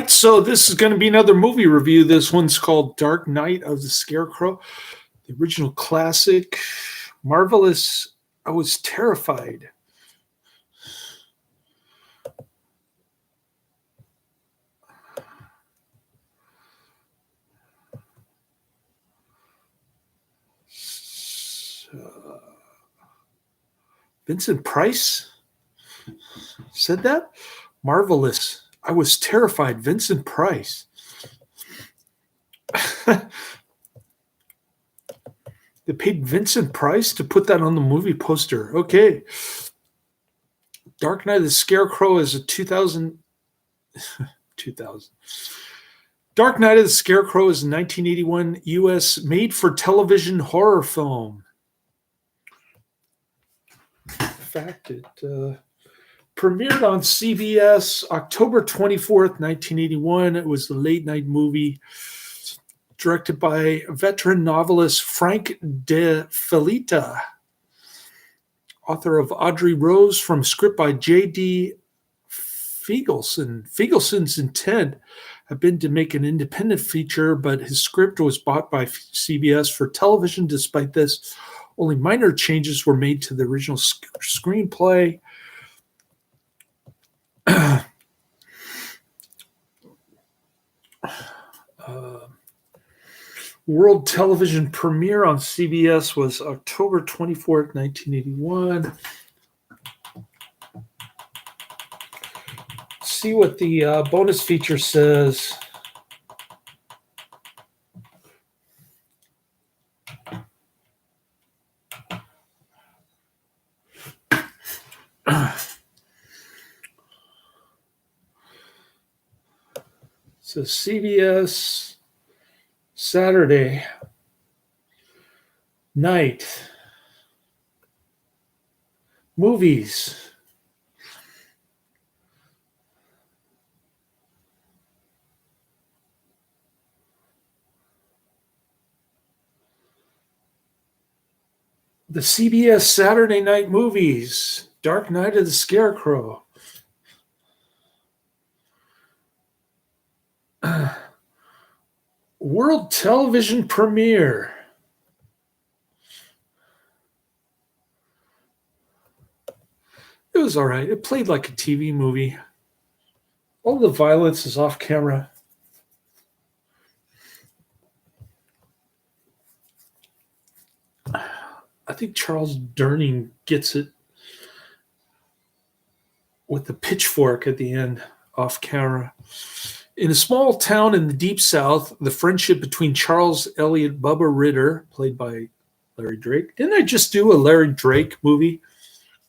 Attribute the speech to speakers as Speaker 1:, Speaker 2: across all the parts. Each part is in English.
Speaker 1: So this is going to be another movie review. This one's called Dark Knight of the Scarecrow, the original classic. Marvelous. I was terrified. Vincent Price said that? Marvelous. I was terrified. Vincent Price. They paid Vincent Price to put that on the movie poster. Okay. Dark Knight of the Scarecrow is a 2000. Dark Knight of the Scarecrow is a 1981 U.S. made-for-television horror film. In fact, it premiered on CBS October 24th, 1981. It was a late-night movie directed by veteran novelist Frank De Felitta, author of Audrey Rose, from a script by J.D. Feigelson. Feigelson intent had been to make an independent feature, but his script was bought by CBS for television. Despite this, only minor changes were made to the original screenplay. World television premiere on CBS was October 24th, 1981. See what the bonus feature says. So CBS Saturday night movies. The CBS Saturday night movies. Dark Knight of the Scarecrow. World television premiere. It was all right. It played like a TV movie. All the violence is off camera. I think Charles Durning gets it with the pitchfork at the end, off camera. In a small town in the Deep South, the friendship between Charles Elliott Bubba Ritter, played by Larry Drake. Didn't I just do a Larry Drake movie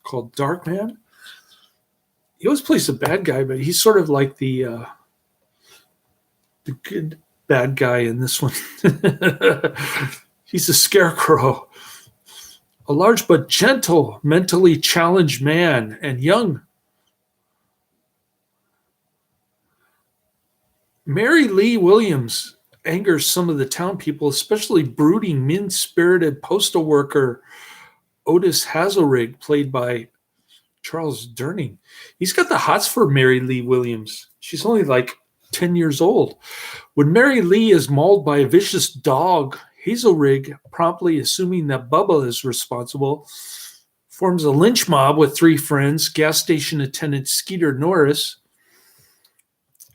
Speaker 1: called Dark Man? He always plays the bad guy, but he's sort of like the good bad guy in this one. He's a scarecrow. A large but gentle, mentally challenged man and young. Mary Lee Williams angers some of the town people, especially brooding, mean-spirited postal worker Otis Hazelrig, played by Charles Durning. He's got the hots for Mary Lee Williams. She's only like 10 years old. When Mary Lee is mauled by a vicious dog, Hazelrig, promptly assuming that Bubba is responsible, forms a lynch mob with three friends, gas station attendant Skeeter Norris,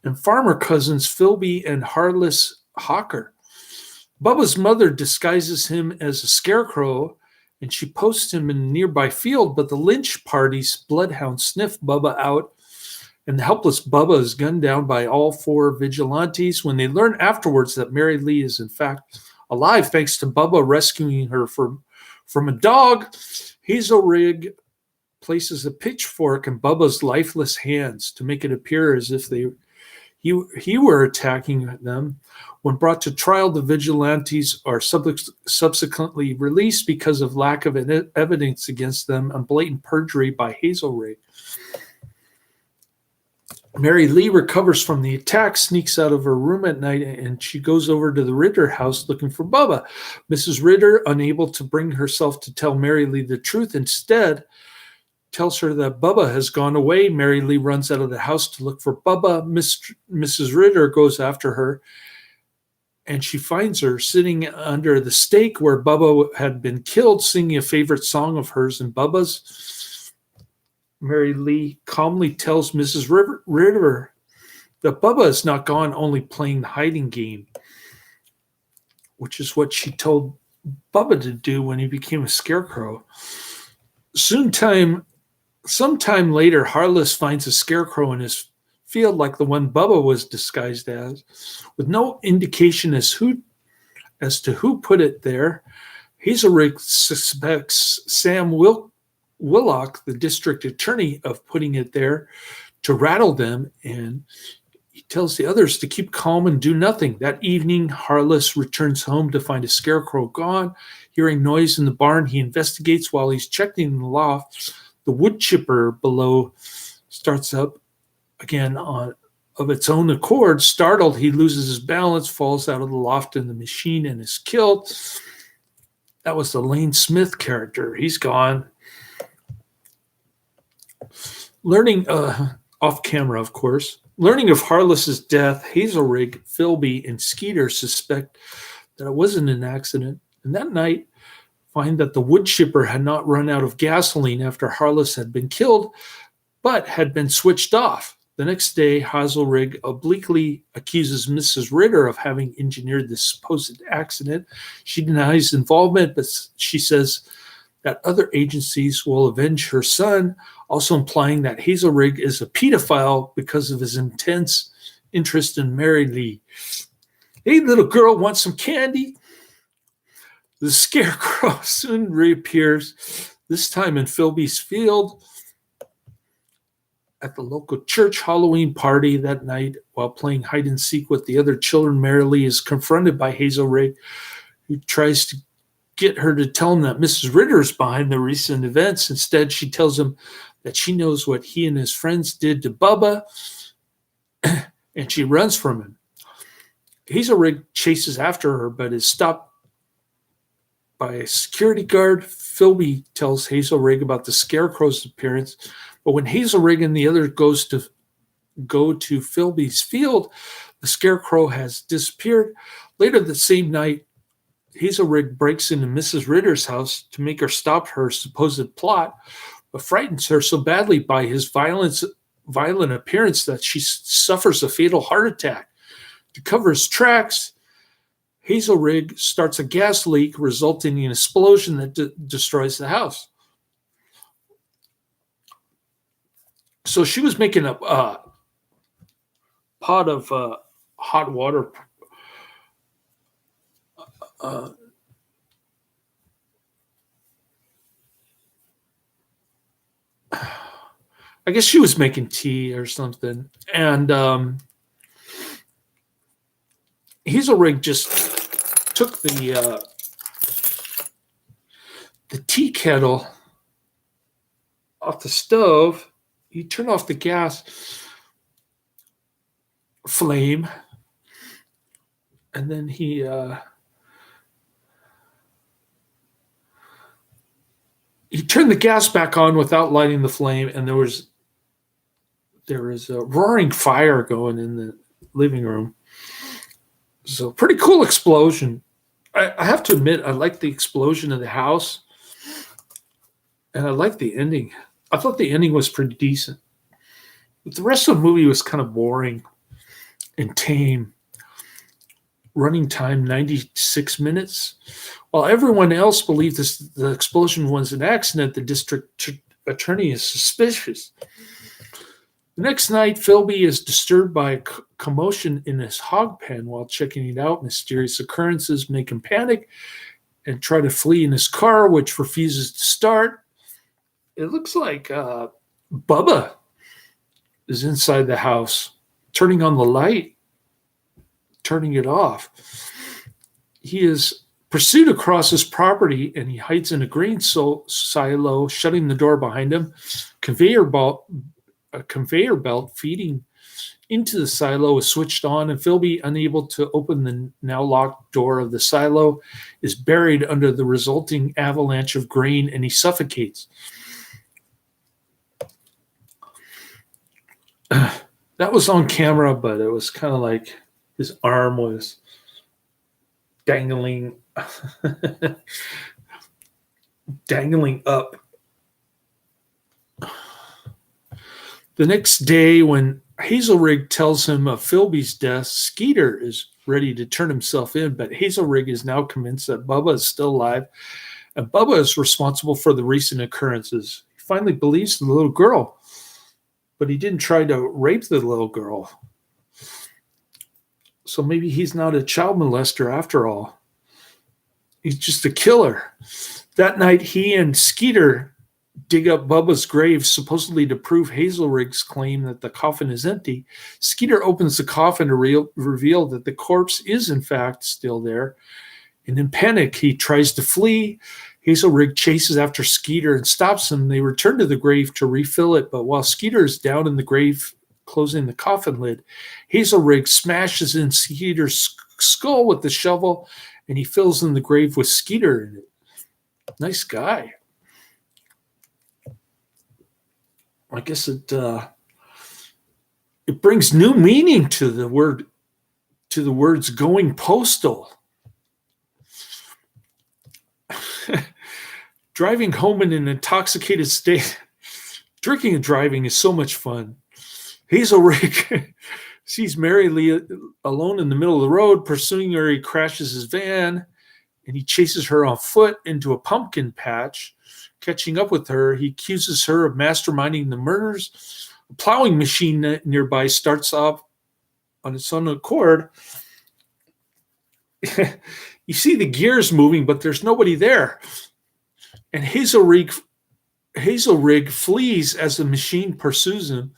Speaker 1: and farmer cousins Philby and Harless Hawker. Bubba's mother disguises him as a scarecrow, and she posts him in a nearby field, but the lynch party's bloodhounds sniff Bubba out, and the helpless Bubba is gunned down by all four vigilantes. When they learn afterwards that Mary Lee is in fact alive, thanks to Bubba rescuing her from a dog, Hazelrig places a pitchfork in Bubba's lifeless hands to make it appear as if he were attacking them. When brought to trial, the vigilantes are subsequently released because of lack of evidence against them and blatant perjury by Hazelrig. Mary Lee recovers from the attack, sneaks out of her room at night, and she goes over to the Ritter house looking for Bubba. Mrs. Ritter, unable to bring herself to tell Mary Lee the truth, instead tells her that Bubba has gone away. Mary Lee runs out of the house to look for Bubba. Mrs. Ritter goes after her, and she finds her sitting under the stake where Bubba had been killed, singing a favorite song of hers and Bubba's. Mary Lee calmly tells Mrs. Ritter that Bubba is not gone, only playing the hiding game, which is what she told Bubba to do when he became a scarecrow. Sometime later, Harless finds a scarecrow in his field like the one Bubba was disguised as, with no indication as to who put it there. Hazelrig suspects Sam Willock, the district attorney, of putting it there to rattle them, and he tells the others to keep calm and do nothing. That evening, Harless returns home to find a scarecrow gone. Hearing noise in the barn, he investigates. While he's checking the loft, the wood chipper below starts up again of its own accord. Startled, he loses his balance, falls out of the loft in the machine, and is killed. That was the Lane Smith character. He's gone. Learning, off camera, of course, learning of Harless's death, Hazelrig, Philby, and Skeeter suspect that it wasn't an accident, and that night find that the wood chipper had not run out of gasoline after Harless had been killed, but had been switched off. The next day, Hazelrig obliquely accuses Mrs. Ritter of having engineered this supposed accident. She denies involvement, but she says that other agencies will avenge her son, also implying that Hazelrig is a pedophile because of his intense interest in Mary Lee. Hey, little girl, want some candy? The Scarecrow soon reappears, this time in Philby's field. At the local church Halloween party that night, while playing hide and seek with the other children, Mary Lee is confronted by Hazelrig, who tries to get her to tell him that Mrs. Ritter is behind the recent events. Instead, she tells him that she knows what he and his friends did to Bubba, and she runs from him. Hazelrig chases after her, but is stopped by a security guard. Philby tells Hazelrig about the Scarecrow's appearance, but when Hazelrig and the others go to Philby's field, the Scarecrow has disappeared. Later the same night, Hazelrig breaks into Mrs. Ritter's house to make her stop her supposed plot, but frightens her so badly by his violent appearance that she suffers a fatal heart attack. To cover his tracks, Hazelrig starts a gas leak, resulting in an explosion that destroys the house. So she was making a pot of hot water. I guess she was making tea or something. And Hazelrig just took the tea kettle off the stove. He turned off the gas flame, and then he turned the gas back on without lighting the flame, and there was a roaring fire going in the living room. So pretty cool explosion. I have to admit, I like the explosion of the house, and I like the ending. I thought the ending was pretty decent. But the rest of the movie was kind of boring and tame. Running time, 96 minutes. While everyone else believed the explosion was an accident, the district attorney is suspicious. The next night, Philby is disturbed by a commotion in his hog pen. While checking it out, mysterious occurrences make him panic and try to flee in his car, which refuses to start. It looks like Bubba is inside the house, turning on the light, turning it off. He is pursued across his property, and he hides in a grain silo, shutting the door behind him. A conveyor belt feeding into the silo is switched on, and Philby, unable to open the now locked door of the silo, is buried under the resulting avalanche of grain, and he suffocates. That was on camera, but it was kind of like his arm was dangling, dangling up. The next day, when Hazelrig tells him of Philby's death, Skeeter is ready to turn himself in, but Hazelrig is now convinced that Bubba is still alive, and Bubba is responsible for the recent occurrences. He finally believes the little girl, but he didn't try to rape the little girl. So maybe he's not a child molester after all. He's just a killer. That night, he and Skeeter dig up Bubba's grave, supposedly to prove Hazelrig's claim that the coffin is empty. Skeeter opens the coffin to reveal that the corpse is, in fact, still there. And in panic, he tries to flee. Hazelrig chases after Skeeter and stops him. They return to the grave to refill it, but while Skeeter is down in the grave, closing the coffin lid, Hazelrig smashes in Skeeter's skull with the shovel, and he fills in the grave with Skeeter in it. Nice guy. I guess it brings new meaning to the words going postal. Driving home in an intoxicated state, drinking and driving is so much fun. Hazelrig sees Mary Lee alone in the middle of the road. Pursuing her, he crashes his van, and he chases her on foot into a pumpkin patch. Catching up with her, he accuses her of masterminding the murders. A plowing machine nearby starts off on its own accord. You see the gears moving, but there's nobody there. And Hazelrig flees as the machine pursues him,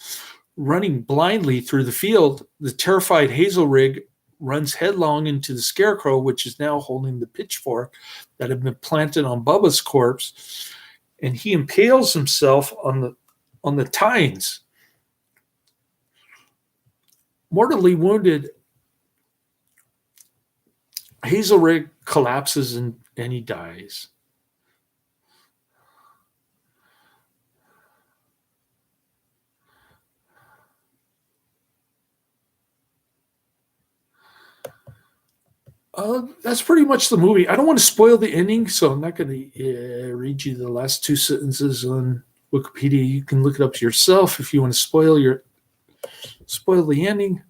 Speaker 1: running blindly through the field. The terrified Hazelrig runs headlong into the Scarecrow, which is now holding the pitchfork that had been planted on Bubba's corpse, and he impales himself on the tines. Mortally wounded, Hazelrig collapses and he dies. That's pretty much the movie. I don't want to spoil the ending, so I'm not going to read you the last two sentences on Wikipedia. You can look it up yourself if you want to spoil the ending.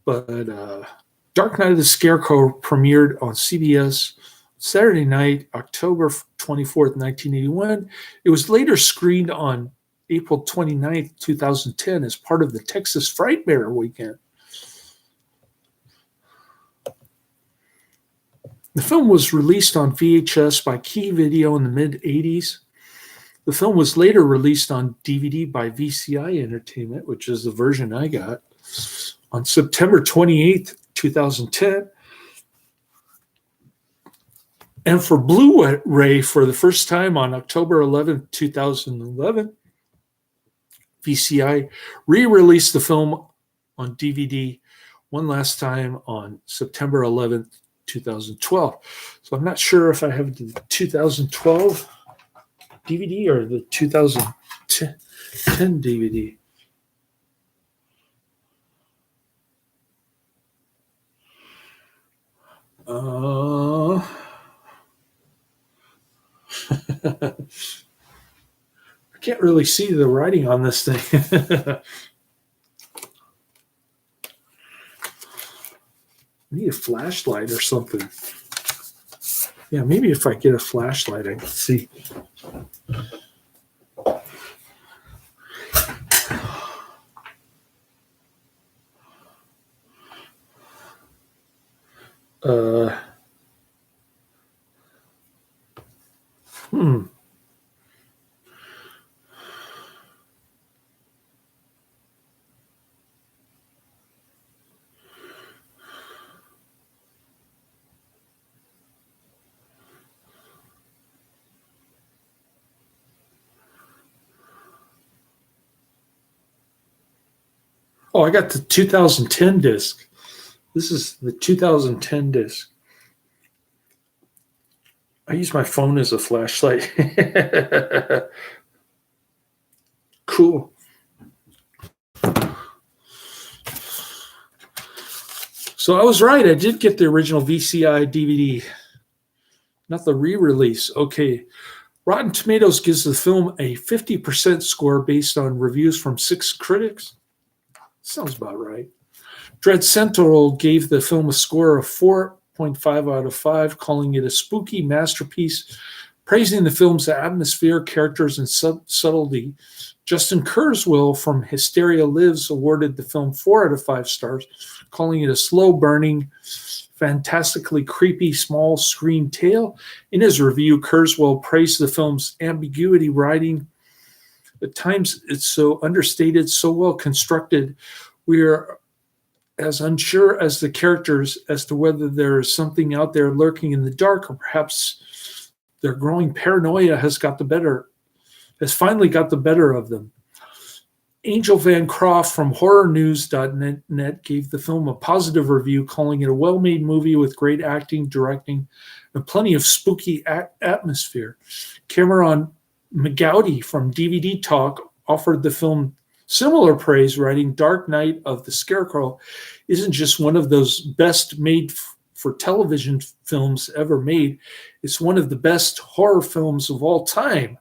Speaker 1: But Dark Night of the Scarecrow premiered on CBS Saturday night, October 24th, 1981. It was later screened on April 29th, 2010 as part of the Texas Frightmare Weekend. The film was released on VHS by Key Video in the mid-'80s. The film was later released on DVD by VCI Entertainment, which is the version I got, on September 28th, 2010. And for Blu-ray for the first time on October 11th, 2011, VCI re-released the film on DVD one last time on September 11th, 2012. So I'm not sure if I have the 2012 DVD or the 2010 DVD. I can't really see the writing on this thing. I need a flashlight or something. Yeah, maybe if I get a flashlight, I can see. Oh, I got the 2010 disc. This is the 2010 disc. I use my phone as a flashlight. Cool. So I was right. I did get the original VCI DVD, not the re-release. Okay. Rotten Tomatoes gives the film a 50% score based on reviews from 6 critics. Sounds about right. Dread Central gave the film a score of 4.5 out of 5, calling it a spooky masterpiece, praising the film's atmosphere, characters, and subtlety. Justin Kurzweil from Hysteria Lives awarded the film 4 out of 5 stars, calling it a slow-burning, fantastically creepy small screen tale. In his review, Kurzweil praised the film's ambiguity writing. At times, it's so understated, so well constructed, we are as unsure as the characters as to whether there is something out there lurking in the dark, or perhaps their growing paranoia has finally got the better of them. Angel Van Croft from HorrorNews.net gave the film a positive review, calling it a well-made movie with great acting, directing, and plenty of spooky atmosphere. Cameron McGowdy from DVD Talk offered the film similar praise, writing, "Dark Night of the Scarecrow isn't just one of those best made for television films ever made. It's one of the best horror films of all time,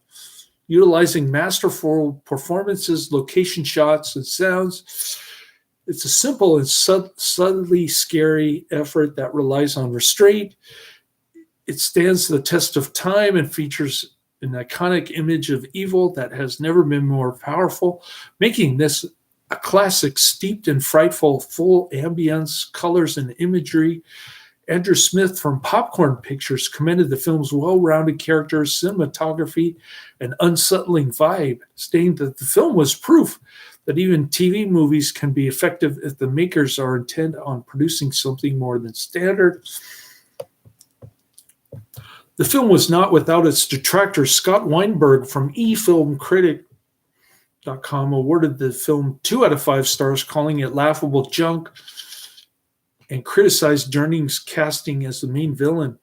Speaker 1: utilizing masterful performances, location shots, and sounds. It's a simple and subtly scary effort that relies on restraint. It stands the test of time and features an iconic image of evil that has never been more powerful, making this a classic steeped in frightful, full ambience, colors, and imagery." Andrew Smith from Popcorn Pictures commended the film's well-rounded characters, cinematography, and unsettling vibe, stating that the film was proof that even TV movies can be effective if the makers are intent on producing something more than standard. The film was not without its detractors. Scott Weinberg from eFilmCritic.com awarded the film 2 out of 5 stars, calling it laughable junk, and criticized Durning's casting as the main villain.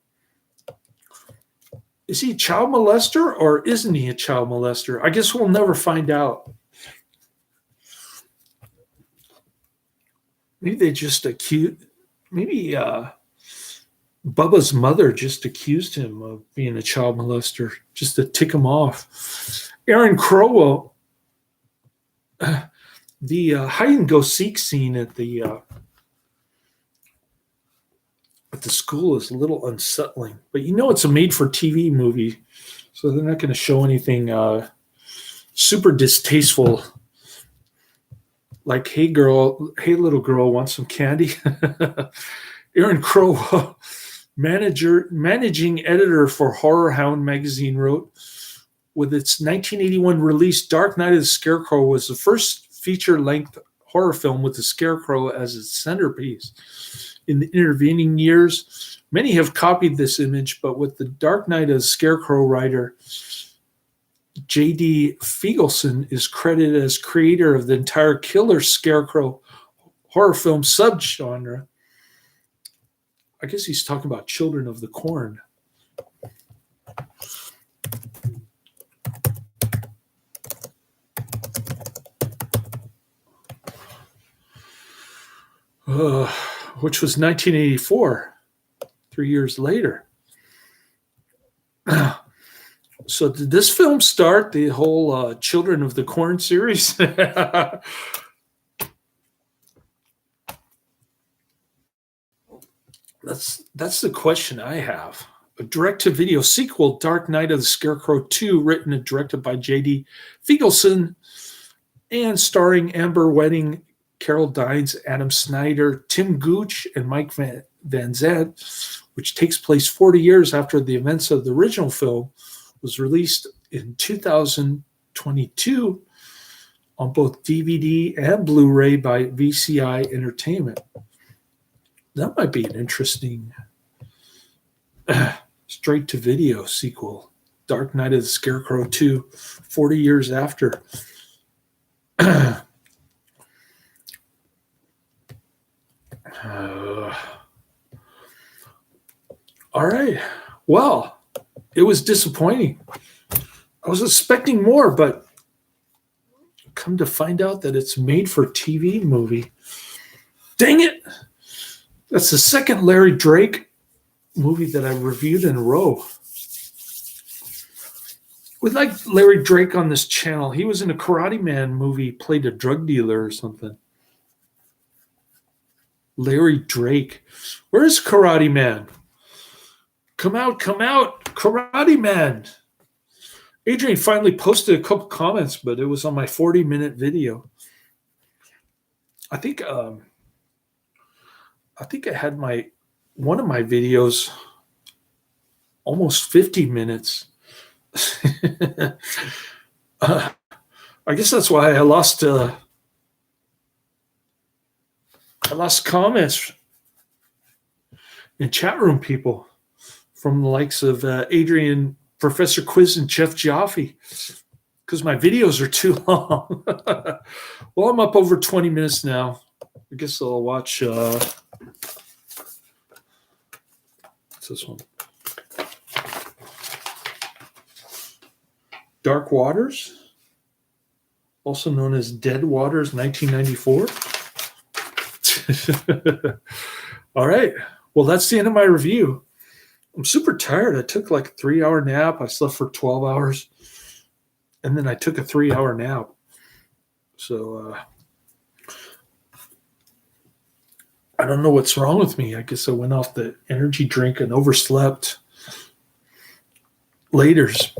Speaker 1: Is he a child molester or isn't he a child molester? I guess we'll never find out. Maybe they just maybe Bubba's mother just accused him of being a child molester, just to tick him off. Aaron Crowell, the hide and go seek scene at the school is a little unsettling, but it's a made-for-TV movie, so they're not going to show anything super distasteful, like, hey little girl, want some candy? Aaron Crow, managing editor for Horror Hound magazine, wrote, with its 1981 release, Dark Night of the Scarecrow was the first feature-length horror film with the Scarecrow as its centerpiece. In the intervening years, many have copied this image, but with the Dark Night of the Scarecrow writer, J.D. Feigelson is credited as creator of the entire killer Scarecrow horror film subgenre. I guess he's talking about Children of the Corn. Which was 1984, 3 years later. So did this film start the whole Children of the Corn series? That's the question I have. A direct-to-video sequel, Dark Night of the Scarecrow 2, written and directed by J.D. Feigelson and starring Amber Wedding, Carol Dines, Adam Snyder, Tim Gooch, and Mike Van Zandt, which takes place 40 years after the events of the original film, was released in 2022 on both DVD and Blu-ray by VCI Entertainment. That might be an interesting straight-to-video sequel. Dark Night of the Scarecrow 2, 40 years after. All right. Well, it was disappointing. I was expecting more, but come to find out that it's made for TV movie. Dang it. That's the second Larry Drake movie that I reviewed in a row. We like Larry Drake on this channel. He was in a Karate Man movie, played a drug dealer or something. Larry Drake. Where's Karate Man? Come out, Karate Man. Adrian finally posted a couple comments, but it was on my 40-minute video. I think I had one of my videos almost 50 minutes. I guess that's why I lost comments in chat room people from the likes of Adrian, Professor Quiz, and Chef Jaffe, because my videos are too long. Well, I'm up over 20 minutes now. I guess I'll watch what's this one? Dark Waters, also known as Dead Waters 1994. All right. Well, that's the end of my review. I'm super tired. I took like a 3-hour nap. I slept for 12 hours. And then I took a 3-hour nap. So I don't know what's wrong with me. I guess I went off the energy drink and overslept. Laters.